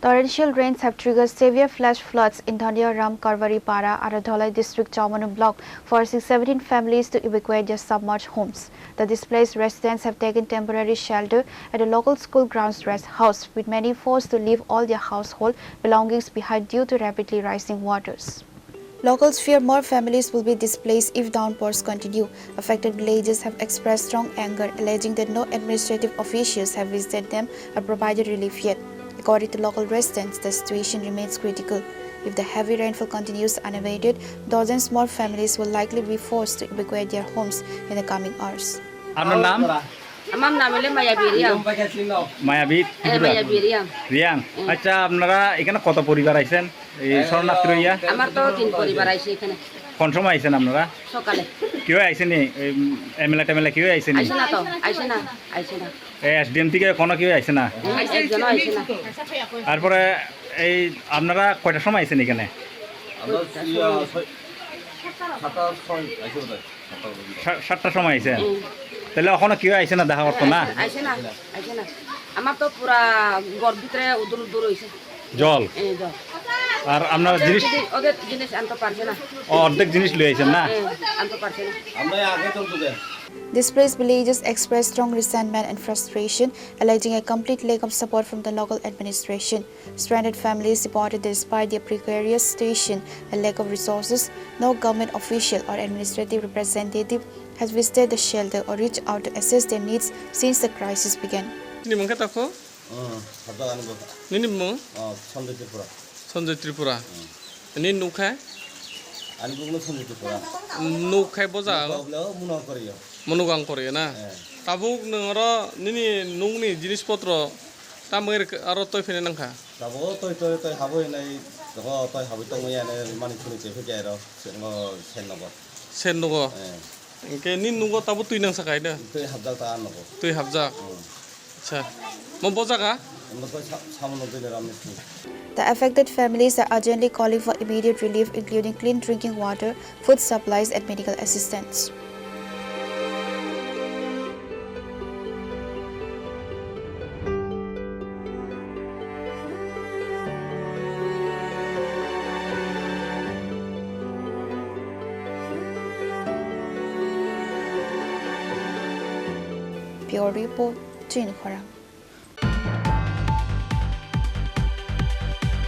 Torrential rains have triggered severe flash floods in Dhanya Ram Para and Dhalai district Chawmanu Block, forcing 17 families to evacuate their submerged homes. The displaced residents have taken temporary shelter at a local school grounds rest house, with many forced to leave all their household belongings behind due to rapidly rising waters. Locals fear more families will be displaced if downpours continue. Affected villagers have expressed strong anger, alleging that no administrative officials have visited them or provided relief yet. According to local residents, the situation remains critical. If the heavy rainfall continues unabated, dozens more families will likely be forced to evacuate their homes in the coming hours. আপনার নাম? আমার নাম হলো মায়াবিরিয়াম। মায়াবী রিয়াং। আচ্ছা, আপনারা এখানে কত পরিবার আইছেন এই শরণার্থী হইয়া? আমার তো 3 পরিবার আইছে এখানে। কোন সময় আইছেন আপনারা? সকালে। কেউ আইছেন নি? এমএলএ কেউ আইছেন নি? আইছে না তো, আইছে না। এসডিএম থেকে কোনো কেউ আইছে না? একজনও আইছে না। তারপরে এই আপনারা কয়টার সময় আইছেন এখানে? 7টার সময় আইছেন। তাহলে এখনো কেউ আইছে না, দেখা করতো না? আইছে না। আমার তো পুরা ঘর ভিতরে উদুর হইছে জল। জল। আর আপনার জিনিস ওদের জিনিস আনতে পারছে না। অর্ধেক জিনিস লই আইছেন না? আনতে পারছে না। আমরা আগে চলতে দেন। Displaced villagers expressed strong resentment and frustration, alleging a complete lack of support from the local administration. Stranded families reported that despite their precarious station and lack of resources, no government official or administrative representative has visited the shelter or reached out to assess their needs since the crisis began. Sanjay Tripura. Ini nukai? Nukai boza? Menugang Korea na. Tabuk nengaro nini nungni jenis potro. Tamir aro toy fene nangka. Tabuk toy habu ini, toy habu tong ya ne mani kuni cepu jero, sen nogo. Sen nogo. Oke, ini nunggu tabuk tuh nang sakai dah. Tuh habjak taan nogo. Tuh habjak. Acha. Mau boza ka? The affected families are urgently calling for immediate relief, including clean drinking water, food supplies, and medical assistance. Pure report, Chini Khorang.